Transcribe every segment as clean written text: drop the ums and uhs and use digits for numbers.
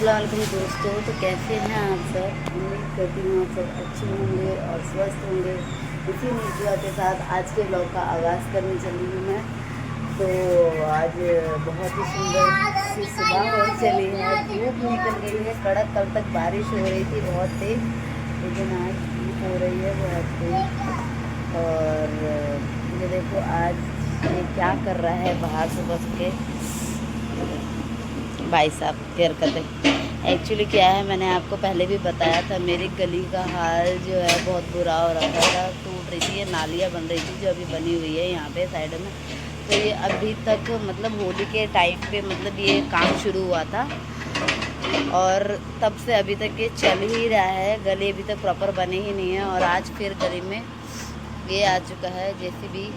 अस्सलाम वालेकुम दोस्तों। तो कैसे हैं आप सब? उम्मीद करती हूँ आप सब अच्छे होंगे और स्वस्थ होंगे। इसी उम्मीद दुआ के साथ आज के ब्लॉग का आगाज़ करने चली हूँ मैं। तो आज बहुत ही सुंदर सी सुबह हो चली है, धूप निकल गई है कड़क। कल तक बारिश हो रही थी बहुत तेज़, लेकिन आज धूप हो रही है बहुत तेज़। और ये देखो आज ये क्या कर रहा है बाहर सुबह के भाई साहब की हरकतें। एक्चुअली क्या है, मैंने आपको पहले भी बताया था, मेरी गली का हाल जो है बहुत बुरा हो रखा था। टूट रही थी, ये नालियाँ बन रही थी जो अभी बनी हुई है यहाँ पे साइड में। तो ये अभी तक मतलब होली के टाइम पे मतलब ये काम शुरू हुआ था और तब से अभी तक ये चल ही रहा है। गली अभी तक प्रॉपर बने ही नहीं है और आज फिर गली में ये आ चुका है जेसीबी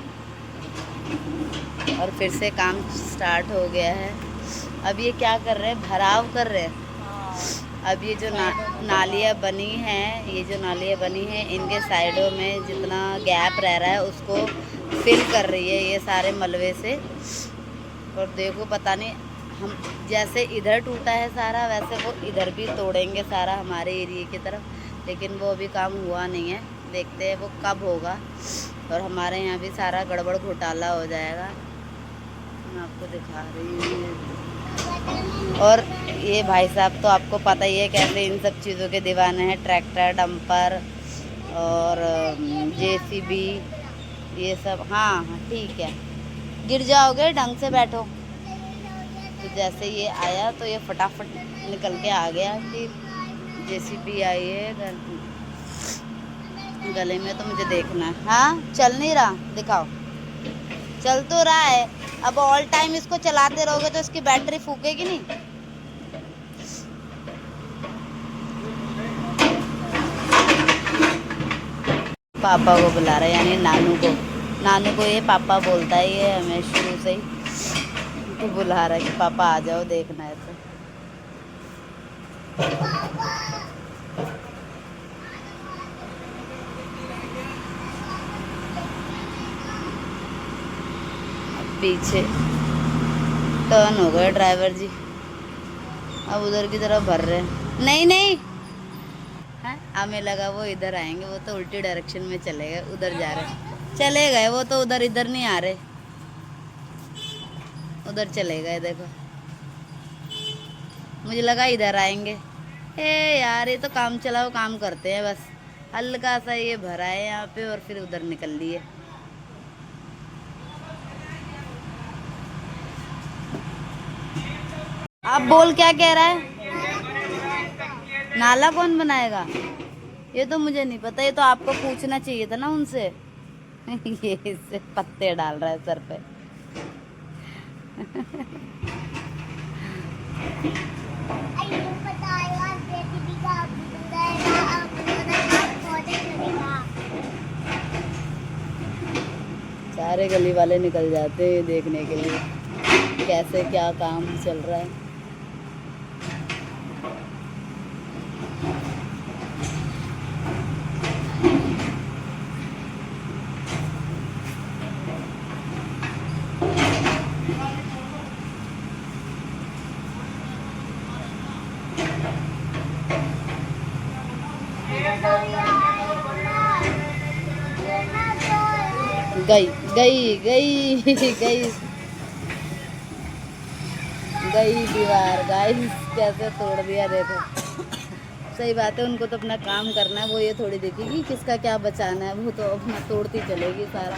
और फिर से काम स्टार्ट हो गया है। अब ये क्या कर रहे हैं, भराव कर रहे हैं। अब ये जो नालियाँ बनी हैं, ये जो नालियाँ बनी हैं इनके साइडों में जितना गैप रह रहा है उसको फिल कर रही है ये सारे मलबे से। और देखो पता नहीं, हम जैसे इधर टूटा है सारा वैसे वो इधर भी तोड़ेंगे सारा हमारे एरिए की तरफ, लेकिन वो अभी काम हुआ नहीं है। देखते हैं वो कब होगा और हमारे यहाँ भी सारा गड़बड़ घोटाला हो जाएगा। मैं आपको दिखा रही हूँ। और ये भाई साहब तो आपको पता ही है कैसे इन सब चीज़ों के दीवाने हैं, ट्रैक्टर, डंपर और जेसीबी ये सब। हाँ हाँ ठीक है, गिर जाओगे, ढंग से बैठो। तो जैसे ये आया तो ये फटाफट निकल के आ गया कि जेसीबी आई है गले में। तो मुझे देखना है। हाँ चल नहीं रहा, दिखाओ। चल तो रहा है, अब ऑल टाइम इसको चलाते रहोगे तो इसकी बैटरी फूकेगी नहीं। पापा को बुला रहा है, यानी नानू को। नानू को ये पापा बोलता है, ये हमें शुरू से ही तो बुला रहा है कि पापा आ जाओ, देखना है तो। पीछे टर्न हो गए ड्राइवर जी, अब उधर की तरफ भर रहे हैं। नहीं नहीं है, हमें लगा वो इधर आएंगे, वो तो उल्टी डायरेक्शन में चले गए, उधर जा रहे। चले गए वो तो, उधर इधर नहीं आ रहे, उधर चले गए। देखो मुझे लगा इधर आएंगे। ए यार ये तो काम चलाओ काम करते हैं बस। हल्का सा ये भरा है यहाँ पे और फिर उधर निकल लिए। आप बोल क्या कह रहा है? नाला कौन बनाएगा? ये तो मुझे नहीं पता, ये तो आपको पूछना चाहिए था ना उनसे। ये इससे पत्ते डाल रहा है सर पे। सारे गली वाले निकल जाते हैं देखने के लिए कैसे क्या काम चल रहा है। गई गई गई गई गई दीवार। गाइस कैसे तोड़ दिया देखो। सही बात है, उनको तो अपना काम करना है, वो ये थोड़ी देखेगी किसका क्या बचाना है। वो तो अपना तोड़ती चलेगी, सारा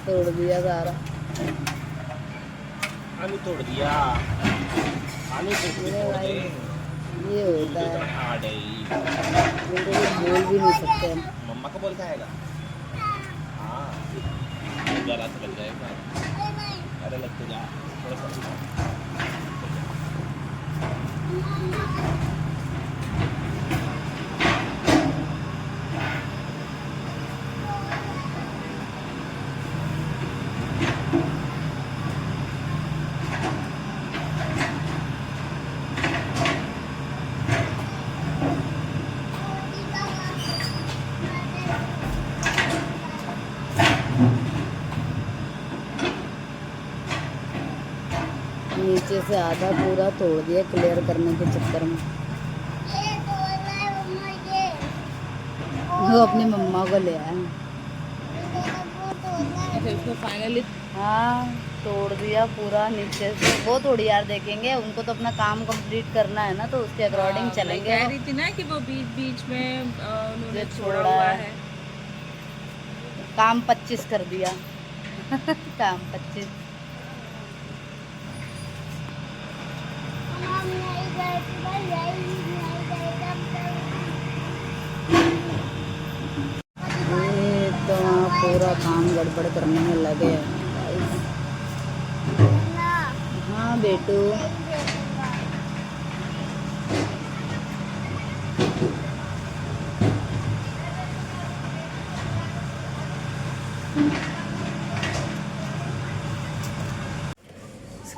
तोड़ दिया सारा। आलू तोड़ दिया, आलू तोड़ दे। ये होता है, उनको कुछ बोल भी नहीं सकते हम। मम्मा को बोल के आएगा। हाँ जरा से लग जाएगा। अरे लगते जा थोड़ा सा। से आधा पूरा तोड़ दिया क्लियर करने के चक्कर में। वो अपनी मम्मा को ले आया। इसको फाइनली हाँ तोड़ दिया पूरा नीचे से। वो थोड़ी यार देखेंगे, उनको तो अपना काम कंप्लीट करना है ना, तो उसके अकॉर्डिंग चलेंगे। कह रही थी ना कि वो बीच बीच में उन्होंने जो छोड़ा छोड़ा हुआ है। है। काम 25 कर दिया काम 25। ये तो पूरा काम गड़बड़ करने में लगे हैं। हाँ बेटू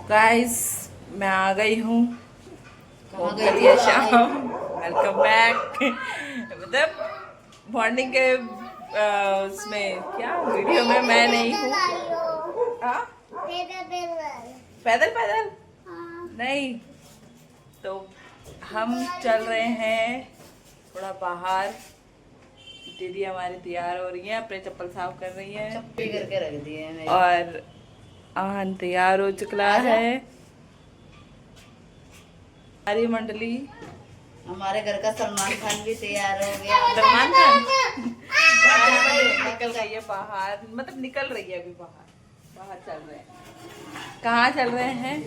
गाइस मैं आ गई हूँ। कहाँ गई थी? शाम वेलकम बैक। मतलब मॉर्निंग के उसमें क्या वीडियो में मैं नहीं हूँ। हाँ? पैदल पैदल नहीं, तो हम चल रहे हैं थोड़ा बाहर। दीदी हमारी तैयार हो रही है, अपने चप्पल साफ कर रही है चप्पी करके रख दिए हैं मेरे। और आहन तैयार हो चुका है। हमारी मंडली, हमारे घर का सलमान खान भी तैयार हो गया। सलमान खान निकल गई है बाहर, मतलब निकल रही है अभी बाहर चल रहे हैं। कहाँ चल रहे हैं,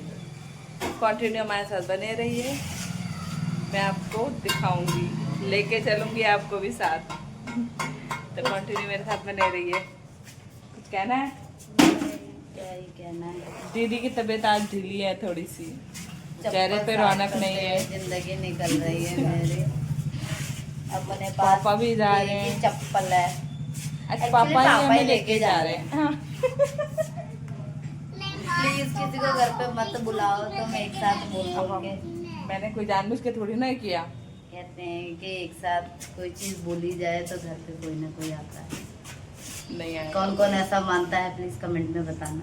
कंटिन्यू हमारे साथ बने रहिए, मैं आपको दिखाऊंगी, लेके चलूंगी आपको भी साथ। तो कंटिन्यू मेरे साथ बने रहिए। कुछ कहना है? क्या ही कहना है। दीदी की तबीयत आज ढीली है थोड़ी सी, चेहरे पे रौनक नहीं है। जिंदगी निकल रही है मेरी। अपने पास पापा भी जा रहे हैं। चप्पल है। अच्छा Actually, पापा ही पापा हमें ही लेके जा रहे हैं। हाँ। प्लीज किसी को घर पे मत बुलाओ, तुम एक साथ बोल के। मैंने कोई जानबूझ के थोड़ी ना किया। कहते हैं कि एक साथ कोई चीज बोली जाए तो घर पे कोई ना कोई आता है। नहीं आया। कौन कौन ऐसा मानता है प्लीज कमेंट में बताना।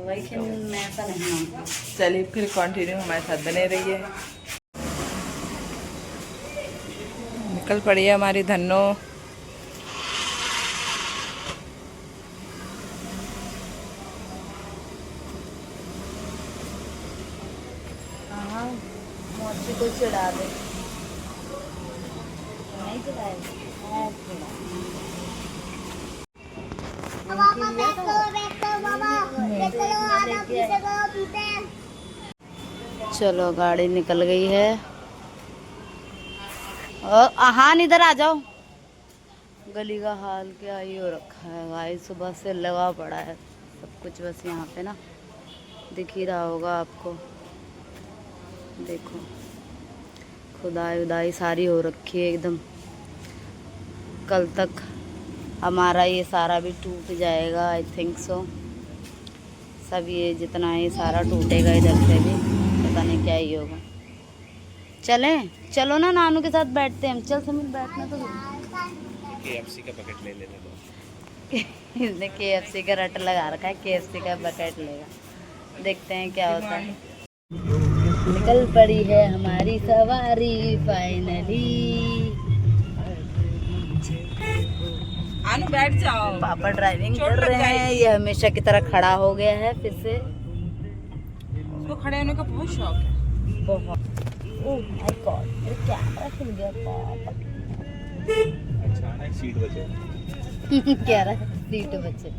लेकिन मैं ऐसा नहीं मानता। चलिए फिर कंटिन्यू हमारे साथ बने रहिए। निकल पड़ी है हमारी धन्नो। हाँ मोची को चिढ़ा दे। नहीं चिढ़ाएगी। चलो गाड़ी निकल गई है। और आहान इधर आ जाओ। गली का हाल क्या ही हो रखा है भाई, सुबह से लगा पड़ा है सब कुछ। बस यहाँ पे ना दिख ही रहा होगा आपको, देखो खुदाई उदाई सारी हो रखी है एकदम। कल तक हमारा ये सारा भी टूट जाएगा, आई थिंक सो। सब ये जितना है ये सारा टूटेगा इधर से भी, पता नहीं क्या ही होगा। चलें, चलो ना नानू के साथ बैठते हैं हम। चल समीर बैठना तो। KFC का बकेट ले लेने दो। इसने KFC का रट लगा रखा है, KFC का बकेट लेगा। देखते हैं क्या होता है। निकल पड़ी है हमारी सवारी फाइनली। आनु बैठ जाओ। पापा ड्राइविंग कर रहे हैं, ये हमेशा की तरह खड़ा हो गया है फिर से। उसको खड़े होने का बहुत शौक है। बहुत। ओह माय गॉड, मेरा कैमरा खुल गया पापा। अच्छा है, सीट बचे। क्या रहा है, सीट बचे।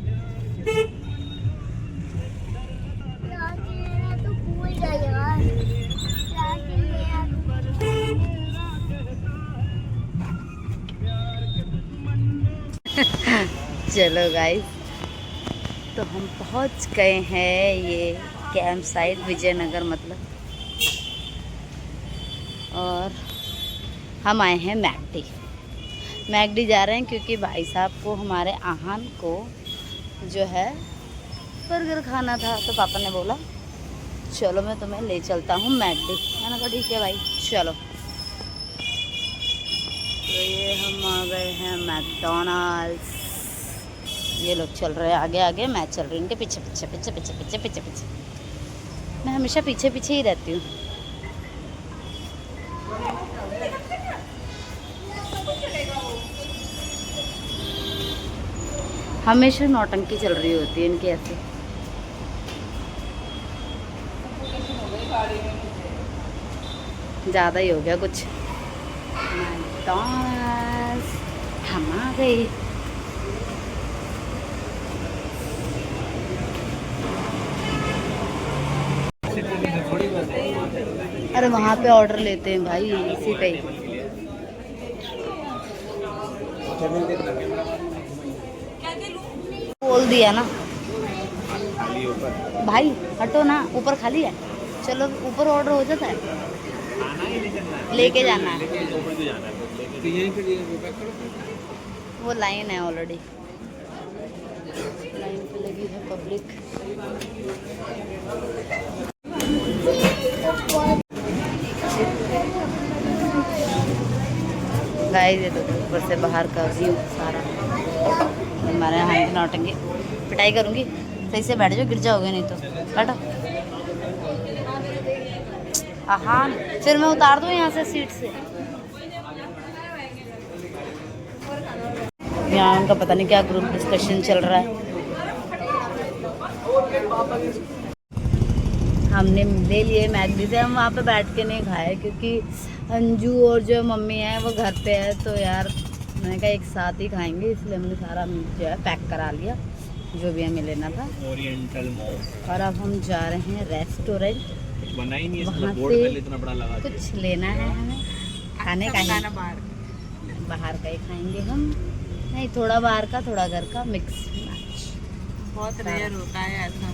चलो गाइस, तो हम पहुंच गए हैं ये कैंप साइट विजयनगर मतलब। और हम आए हैं मैकडी जा रहे हैं क्योंकि भाई साहब को, हमारे आहान को जो है बर्गर खाना था। तो पापा ने बोला चलो मैं तुम्हें ले चलता हूँ मैकडी। मैंने कहा ठीक है भाई चलो। तो ये हम आ गए हैं मैकडॉनल्ड्स। ये लोग चल रहे हैं आगे आगे, मैं चल रही हूँ इनके पीछे पीछे पीछे पीछे पीछे पीछे पीछे। मैं हमेशा पीछे पीछे ही रहती हूँ। हमेशा नौटंकी चल रही होती है इनकी ऐसे। ज़्यादा ही हो गया कुछ। मैकडॉनल्ड्स हम आ गए। अरे वहाँ पे ऑर्डर लेते हैं भाई, इसी पे ही। बोल दिया ना भाई, हटो ना, ऊपर खाली है। चलो ऊपर ऑर्डर हो जाता है, लेके जाना है। वो लाइन है ऑलरेडी, लाइन पे लगी है पब्लिक। गाइस ये तो ऊपर से बाहर का व्यू सारा। हमारे यहाँ की नौटंकी पिटाई करूँगी। सही से बैठ जाओ, गिर जाओगे नहीं तो। बैठो। हाँ फिर मैं उतार दूँ यहाँ से सीट से। यहाँ उनका पता नहीं क्या ग्रुप डिस्कशन चल रहा है। हमने ले लिए मैगडी से। हम वहाँ पे बैठ के नहीं खाए क्योंकि अंजू और जो मम्मी है वो घर पे है, तो यार मैंने कहा एक साथ ही खाएंगे, इसलिए हमने सारा जो है पैक करा लिया जो भी हमें लेना था। Oriental mall. और अब हम जा रहे हैं रेस्टोरेंट, बना ही नहीं, वहाँ बोर्ड से पे इतना बड़ा लगा कुछ लेना है हमें खाने का ही। बाहर का ही खाएंगे हम, नहीं थोड़ा बाहर का थोड़ा घर का मिक्स मैच। बहुत रेयर होता है ऐसा।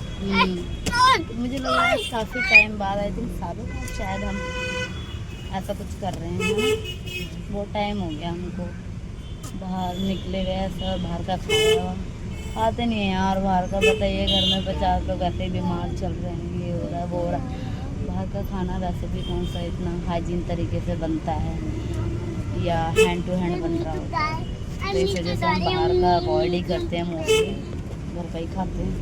मुझे लग रहा है काफ़ी टाइम बाद, आई थिंक सालों बाद शायद हम ऐसा कुछ कर रहे हैं। बहुत टाइम हो गया हमको बाहर निकले गए, ऐसा बाहर का खाया आते नहीं है यार। बाहर का बताइए, घर में 50 लोग ऐसे ही बीमार चल रहे हैं, ये हो रहा है वो हो रहा है। बाहर का खाना वैसे भी कौन सा इतना हाइजीन तरीके से बनता है या हैंड टू हैंड बन रहा होता है, तो इस वजह से हम बाहर का अवॉइड ही करते हैं मोस्टली, घर का ही खाते हैं।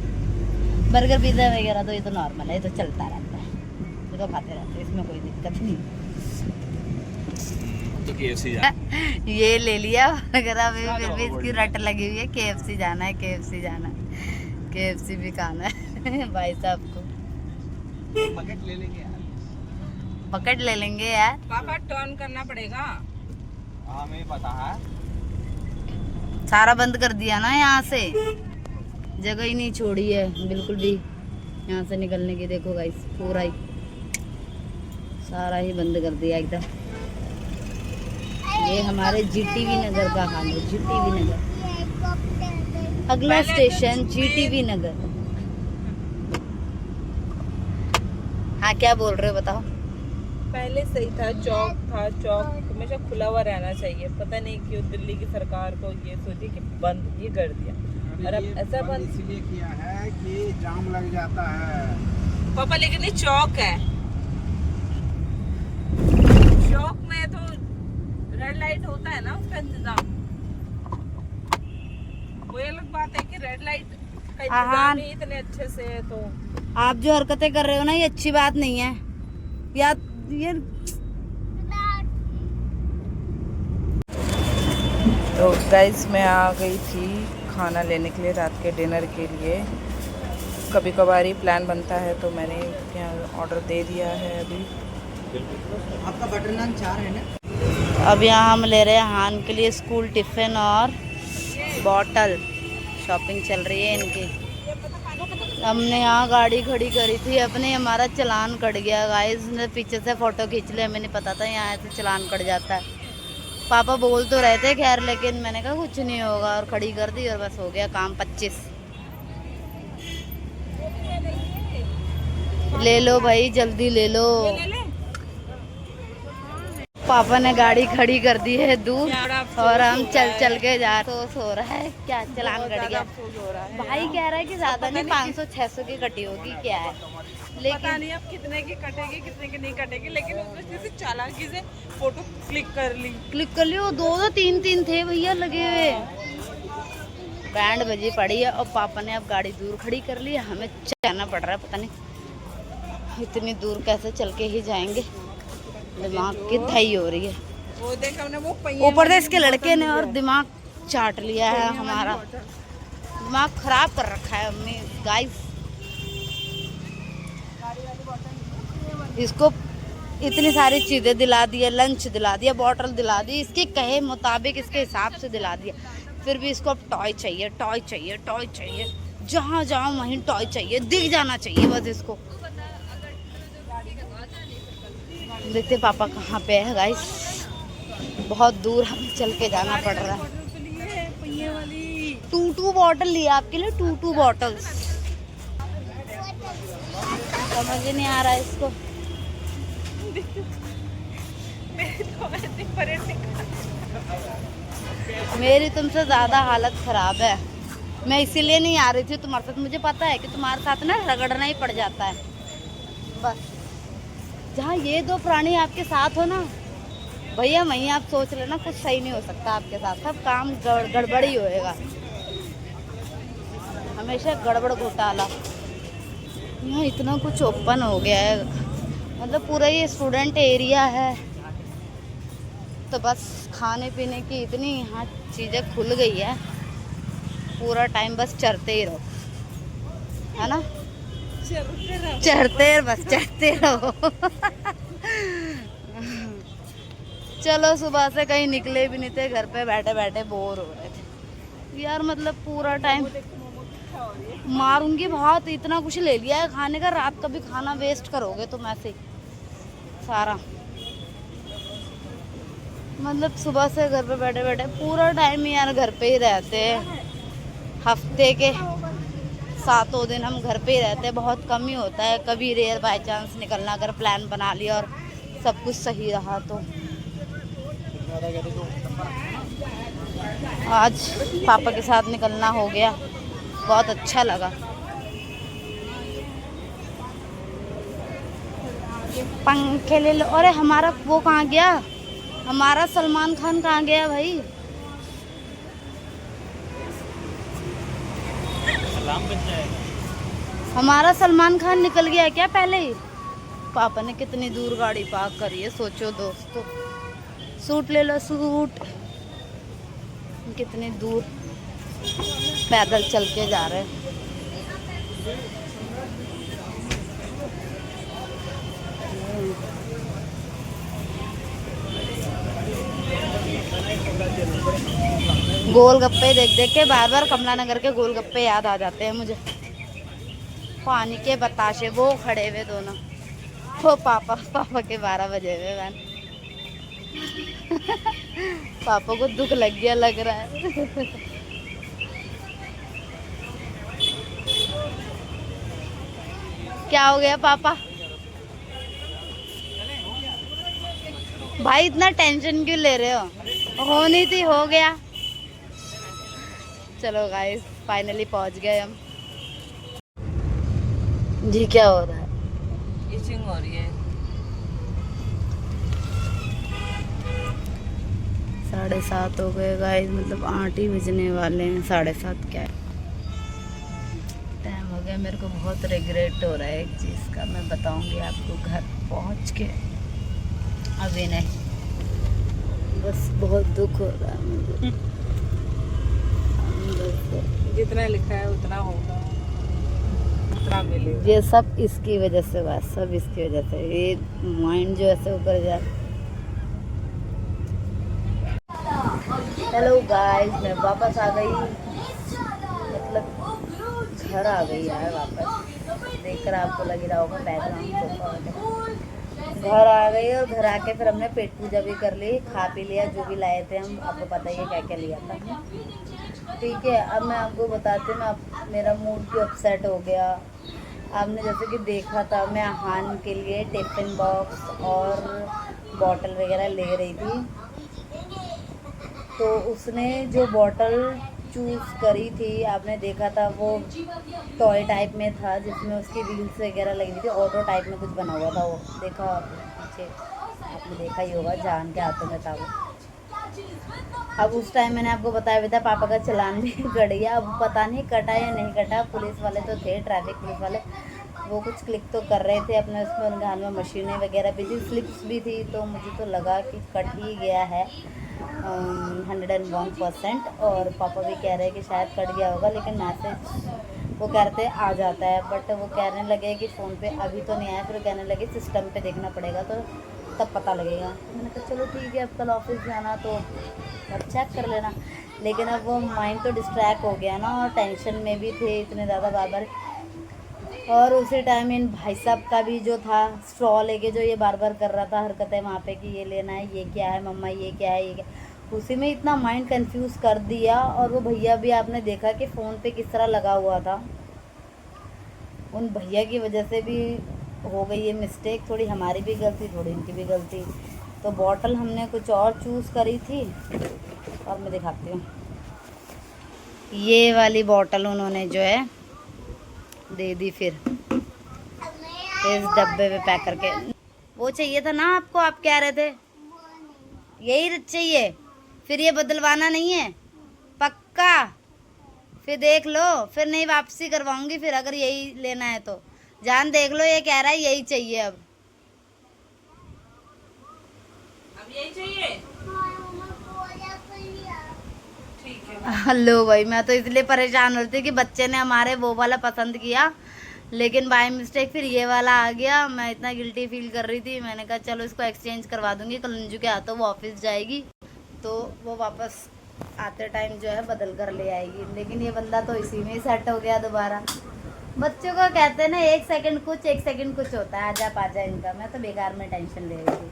बर्गर पिज़्ज़ा वगैरह तो ये तो नॉर्मल है, ये तो चलता रहता है, ये तो खाते रहते हैं, इसमें कोई दिक्कत नहीं। तो KFC जा। ये ले लिया अगर अभी फिर भी इसकी रट लगी हुई है, KFC जाना है, KFC जाना है, KFC भी खाना है भाई साहब को। बकेट ले लेंगे यार, बकेट ले लेंगे यार। पापा टर्न करना पड़ेगा। हाँ हमें पता है। सारा बंद कर दिया ना, यहाँ से जगह ही नहीं छोड़ी है बिल्कुल भी यहाँ से निकलने की। देखो गाइस पूरा ही सारा ही बंद कर दिया एकदम। ये हमारे GTV नगर का हाल है, GTV नगर। अगला स्टेशन GTV नगर। हाँ क्या बोल रहे हो बताओ। पहले सही था, चौक था, चौक हमेशा खुला हुआ रहना चाहिए। पता नहीं क्यों दिल्ली की सरकार को ये सोची कि बंद ये कर दिया, और अब ऐसा बंद इसलिए किया है कि जाम लग जाता है। पापा, लेकिन ये चौक है, चौक में तो रेड लाइट होता है ना उसका इंतजाम। वो अलग बात है कि रेड लाइट का इंतजाम ही इतने अच्छे से है, तो आप जो हरकतें कर रहे हो ना ये अच्छी बात नहीं है या ये। तो गाइस मैं आ गई थी खाना लेने के लिए, रात के डिनर के लिए। कभी कभार ही प्लान बनता है, तो मैंने यहाँ ऑर्डर दे दिया है अभी। आपका बटर नान 4 है ना? अब यहाँ हम ले रहे हैं हान के लिए स्कूल टिफ़िन और बॉटल। शॉपिंग चल रही है इनकी। हमने यहाँ गाड़ी खड़ी करी थी अपनी, हमारा चालान कट गया गाइस ने पीछे से फ़ोटो खींच लिया। हमें नहीं पता था यहाँ ऐसे चालान कट जाता है। पापा बोल तो रहे थे खैर, लेकिन मैंने कहा कुछ नहीं होगा और खड़ी कर दी और बस हो गया काम। 25 ले लो भाई, जल्दी ले लो। पापा ने गाड़ी खड़ी कर दी है दूर और हम चल चल के जा रहे। तो सो रहा है क्या, चालान कट गया। भाई कह रहा है कि ज्यादा नहीं 500-600 की कटी होगी, क्या है लेकिन पता नहीं अब कितने की कटेगी कितने की नहीं कटेगी, लेकिन उसने जैसे चालाकी से फोटो क्लिक कर ली। वो 2 3 थे भैया लगे हुए। बैंड बजी पड़ी है और पापा ने अब गाड़ी दूर खड़ी कर ली है। हमें जाना पड़ रहा है, पता नहीं इतनी दूर कैसे चल के ही जाएंगे, दिमाग की दही हो रही है। वो देख हमने वो पहिए ऊपर से इसके लड़के ने और दिमाग चाट लिया है हमारा, दिमाग खराब कर रखा है अम्मी गाइस। इसको इतनी सारी चीज़ें दिला दी है, लंच दिला दिया, बॉटल दिला दी, इसके कहे मुताबिक इसके हिसाब से दिला दिया, फिर भी इसको अब टॉय चाहिए, टॉय चाहिए, टॉय चाहिए। जहाँ जाओ वहीं टॉय चाहिए, दिख जाना चाहिए बस इसको। देखते पापा कहाँ पे है गाइस, बहुत दूर हमें चल के जाना पड़ रहा है। टू बॉटल लिया आपके लिए, टू बॉटल्स। समझ ही नहीं आ रहा है इसको। मेरी तुमसे ज़्यादा हालत ख़राब है, मैं इसीलिए नहीं आ रही थी तुम्हारे साथ। मुझे पता है कि तुम्हारे साथ ना रगड़ना ही पड़ जाता है बस। जहाँ ये दो प्राणी आपके साथ हो ना भैया, वहीं आप सोच लेना कुछ सही नहीं हो सकता आपके साथ, सब काम गड़बड़ ही होएगा, हमेशा गड़बड़ घोटाला। यहाँ इतना कुछ ओपन हो गया है, मतलब पूरा ये स्टूडेंट एरिया है, तो बस खाने पीने की इतनी यहाँ चीज़ें खुल गई है, पूरा टाइम बस चढ़ते ही रहो, है ना, चढ़ते बस चढ़ते रहो। चलो सुबह से कहीं निकले भी नहीं थे, घर पे बैठे बैठे बोर हो रहे थे यार, मतलब पूरा टाइम मारूंगी बहुत, इतना कुछ ले लिया है खाने का, रात का भी खाना वेस्ट करोगे तुम ऐसे सारा। मतलब सुबह से घर पे बैठे बैठे पूरा टाइम यार घर पे ही रहते हैं, हफ्ते के 7 दिन हम घर पे ही रहते हैं, बहुत कम ही होता है, कभी रेयर बाय चांस निकलना, अगर प्लान बना लिया और सब कुछ सही रहा तो। आज पापा के साथ निकलना हो गया, बहुत अच्छा लगा। पंखे ले लो। अरे हमारा वो कहाँ गया, हमारा सलमान खान कहाँ गया भाई? सलाम बच जाएगा। हमारा सलमान खान निकल गया क्या पहले ही? पापा ने कितनी दूर गाड़ी पार्क करी है, सोचो दोस्तों। सूट ले लो, सूट। कितनी दूर पैदल चल के जा रहे हैं। गोलगप्पे देख देख के बार बार कमला नगर के गोलगप्पे याद आ जाते हैं मुझे। पानी के बताशे वो खड़े हुए दोनों, वो पापा के 12 बजे हुए वैन। पापा को दुख लग गया लग रहा है। क्या हो गया पापा? भाई इतना टेंशन क्यों ले रहे हो? होनी थी, हो गया। चलो गाइस फाइनली पहुंच गए हम। जी क्या हो रहा है? इचिंग हो रही है। 7:30 हो गए गाइस, मतलब 8 ही बजने वाले हैं। 7:30 क्या है, टाइम हो गया। मेरे को बहुत रिग्रेट हो रहा है एक चीज़ का, मैं बताऊंगी आपको घर पहुंच के। अभी नहीं, बस बहुत दुख हो रहा है मुझे। जितना लिखा है उतना होगा, उतना मिलेगा। ये सब इसकी वजह से, बस सब इसकी वजह से, ये माइंड जो ऐसे ऊपर जा। हेलो गाइस, मैं वापस आ गई, मतलब घर आ गई यार वापस। देखकर आपको लग रहा होगा बैकग्राउंड। घर आ गई और घर आके फिर हमने पेट पूजा भी कर ली, खा पी लिया जो भी लाए थे हम। आपको पता ही है क्या क्या लिया था, ठीक है। अब मैं आपको बताती हूँ, मैं मेरा मूड क्यों अपसेट हो गया। आपने जैसे कि देखा था, मैं आहान के लिए टिफिन बॉक्स और बॉटल वगैरह ले रही थी, तो उसने जो बॉटल चूज़ करी थी, आपने देखा था वो टॉय टाइप में था, जिसमें उसकी व्हील्स वगैरह लगी हुई थी, ऑटो टाइप में कुछ बना हुआ था वो, देखा पीछे आपने देखा ही होगा, जान के हाथों में था वो। अब उस टाइम मैंने आपको बताया भी था पापा का चालान भी कट गया। अब पता नहीं कटा या नहीं कटा, पुलिस वाले तो थे, ट्रैफिक पुलिस वाले, वो कुछ क्लिक तो कर रहे थे अपने उसमें, उनके हाथ में मशीनें वगैरह भी थी, स्लिप्स भी थी, तो मुझे तो लगा कि कट ही गया है 101%। और पापा भी कह रहे हैं कि शायद कट गया होगा, लेकिन मैसेज वो कहते आ जाता है, बट वो कहने लगे कि फ़ोन पे अभी तो नहीं आया, फिर कहने लगे सिस्टम पे देखना पड़ेगा तो तब पता लगेगा। मैंने कहा चलो ठीक है, अब कल ऑफिस जाना तो अब चेक कर लेना। लेकिन अब वो माइंड तो डिस्ट्रैक्ट हो गया ना, और टेंशन में भी थे इतने ज़्यादा बार बार। और उसी टाइम इन भाई साहब का भी जो था स्ट्रॉ लेके जो ये बार बार कर रहा था हरकतें वहाँ पे कि ये लेना है, ये क्या है मम्मा, ये क्या है, ये क्या, उसी में इतना माइंड कंफ्यूज कर दिया। और वो भैया भी आपने देखा कि फ़ोन पे किस तरह लगा हुआ था, उन भैया की वजह से भी हो गई ये मिस्टेक, थोड़ी हमारी भी गलती, थोड़ी इनकी भी गलती। तो बॉटल हमने कुछ और चूज़ करी थी, और मैं दिखाती हूँ। ये वाली बॉटल उन्होंने जो है दे दी, फिर इस डब्बे में पैक करके। वो चाहिए था ना आपको, आप कह रहे थे यही चाहिए, फिर ये बदलवाना नहीं है पक्का, फिर देख लो, फिर नहीं वापसी करवाऊंगी फिर, अगर यही लेना है तो। जान देख लो, ये कह रहा है यही चाहिए अब यही चाहिए। ठीक है। हेलो भाई, मैं तो इसलिए परेशान हो रही थी कि बच्चे ने हमारे वो वाला पसंद किया, लेकिन बाय मिस्टेक फिर ये वाला आ गया। मैं इतना गिल्टी फील कर रही थी, मैंने कहा चलो इसको एक्सचेंज करवा दूंगी, कल अंजू के हाथों वो ऑफिस जाएगी तो वो वापस आते टाइम जो है बदल कर ले आएगी। लेकिन ये बंदा तो इसी में ही सेट हो गया दोबारा। बच्चों को कहते हैं ना, एक सेकंड कुछ होता है, आजा पाजा इनका। मैं तो बेकार में टेंशन ले रही थी।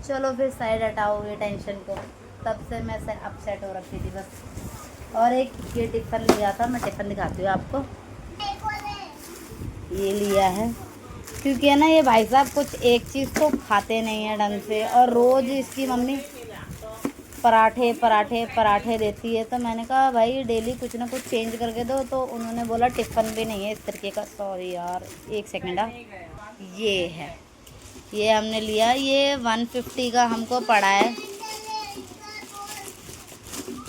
चलो फिर साइड हटाओ ये टेंशन को, तब से मैं अपसेट हो रखी थी बस। और एक ये टिफ़न लिया था, मैं टिफ़न दिखाती हूँ आपको। ये लिया है क्योंकि है ना ये भाई साहब कुछ एक चीज़ को खाते नहीं है ढंग से, और रोज़ इसकी मम्मी पराठे पराठे पराठे देती है। तो मैंने कहा भाई डेली कुछ ना कुछ चेंज करके दो, तो उन्होंने बोला टिफ़न भी नहीं है इस तरीके का। सॉरी यार, एक सेकंड। ये है, ये हमने लिया, ये 150 का हमको पड़ा है,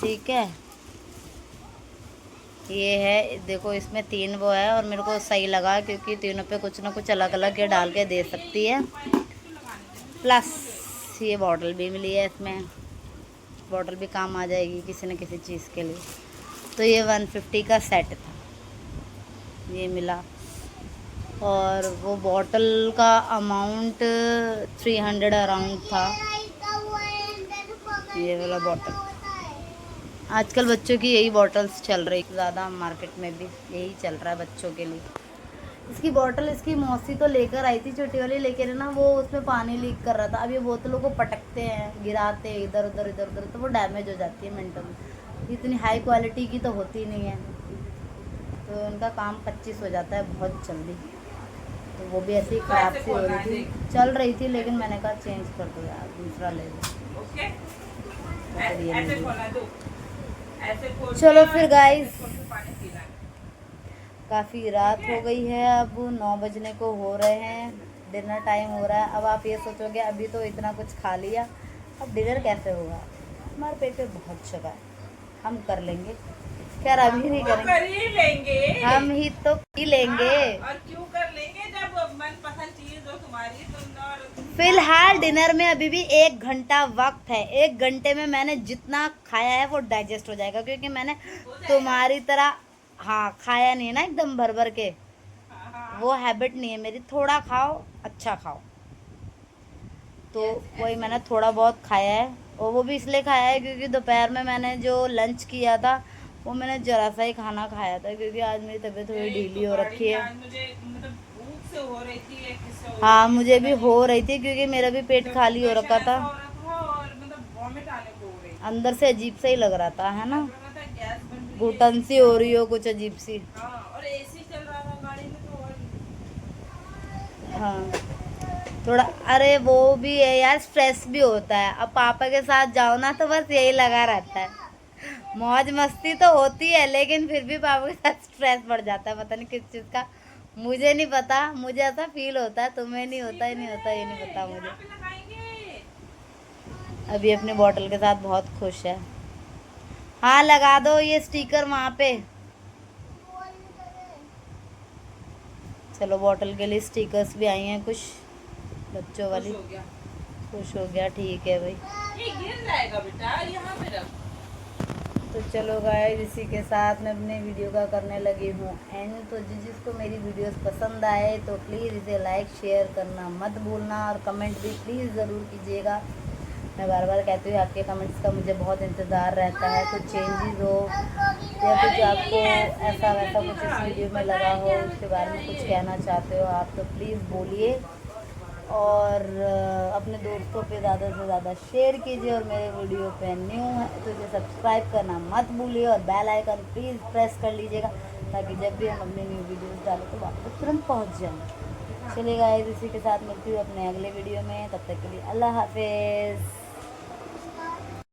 ठीक है। ये है, देखो इसमें 3 वो है, और मेरे को सही लगा क्योंकि तीनों पे कुछ ना कुछ अलग अलग के डाल के दे सकती है। प्लस ये बॉटल भी मिली है, इसमें बॉटल भी काम आ जाएगी किसी न किसी चीज़ के लिए। तो ये 150 का सेट था, ये मिला। और वो बॉटल का अमाउंट 300 अराउंड था, ये वाला बॉटल। आजकल बच्चों की यही बॉटल्स चल रही ज़्यादा, मार्केट में भी यही चल रहा है बच्चों के लिए। इसकी बॉटल इसकी मौसी तो लेकर आई थी छोटी वाली, लेकिन ना वो उसमें पानी लीक कर रहा था। अब ये बोतलों को पटकते हैं, गिराते हैं इधर उधर इधर उधर, तो वो डैमेज हो जाती है मिनटों में। इतनी हाई क्वालिटी की तो होती नहीं है, तो उनका काम 25 हो जाता है बहुत जल्दी। तो वो भी ऐसे ही ख़राब सी हो रही थी, चल रही थी, लेकिन मैंने कहा चेंज कर दो यार, दूसरा ले लो। चलो फिर गाइस, काफ़ी रात हो गई है, अब 9 बजने को हो रहे हैं, डिनर टाइम हो रहा है। अब आप ये सोचोगे अभी तो इतना कुछ खा लिया, अब डिनर कैसे होगा? हमारे पेट में बहुत जगह है, हम कर लेंगे। खैर अभी नहीं करेंगे, कर ही लेंगे, हम ही तो पी लेंगे। और क्यों कर लेंगे जब मनपसंद चीज हो तुम्हारी। फिलहाल डिनर में अभी भी 1 घंटा वक्त है। 1 घंटे में मैंने जितना खाया है वो डाइजेस्ट हो जाएगा, क्योंकि मैंने तुम्हारी तरह हाँ खाया नहीं है ना एकदम भर भर के, वो हैबिट नहीं है मेरी। थोड़ा खाओ, अच्छा खाओ, तो वही मैंने थोड़ा बहुत खाया है। और वो भी इसलिए खाया है क्योंकि दोपहर में मैंने जो लंच किया था वो मैंने ज़रा सा ही खाना खाया था, क्योंकि आज मेरी तबीयत थोड़ी ढीली हो रखी है। हाँ मुझे भी हो रही थी, क्योंकि मेरा भी पेट खाली हो रखा था, अंदर से अजीब सा ही लग रहा था, है ना, घुटन सी हो रही हो कुछ अजीब सी। और एसी चल रहा था गाड़ी में तो हाँ थोड़ा, अरे वो भी है यार, स्ट्रेस भी होता है। अब पापा के साथ जाओ ना तो बस यही लगा रहता है, मौज मस्ती तो होती है, लेकिन फिर भी पापा के साथ स्ट्रेस बढ़ जाता है, पता नहीं किस चीज़ का, मुझे नहीं पता, मुझे ऐसा फील होता है। तुम्हें नहीं होता, ही नहीं होता, ये नहीं पता मुझे। अभी अपनी बॉटल के साथ बहुत खुश है। हाँ लगा दो ये स्टिकर वहाँ पे। चलो बॉटल के लिए स्टिकर्स भी आई हैं कुछ बच्चों वाली। हो गया, खुश हो गया, ठीक है भाई। ये गिर जाएगा बेटा, यहाँ पे रख। तो चलो गाइस, इसी के साथ मैं अपने वीडियो का करने लगी हूँ एंड। तो जिसको मेरी वीडियोस पसंद आए तो प्लीज़ इसे लाइक शेयर करना मत भूलना और कमेंट भी प्लीज़ ज़रूर कीजिएगा। मैं बार बार कहती हूँ आपके कमेंट्स का मुझे बहुत इंतज़ार रहता है। कुछ चेंजेस हो या कुछ आपको ऐसा वैसा कुछ इस वीडियो में लगा हो, उसके बारे में कुछ कहना चाहते हो आप तो प्लीज़ बोलिए। और अपने दोस्तों पे ज़्यादा से ज़्यादा शेयर कीजिए और मेरे वीडियो पे न्यू है तो इसे सब्सक्राइब करना मत भूलिए और बेल आइकन प्लीज़ प्रेस कर लीजिएगा ताकि जब भी हम अपनी न्यू वीडियोस डालें तो आपको तुरंत पहुंच जाए। चलिए गाइस, इसी के साथ मिलती हूँ अपने अगले वीडियो में, तब तक के लिए अल्लाह हाफिज़।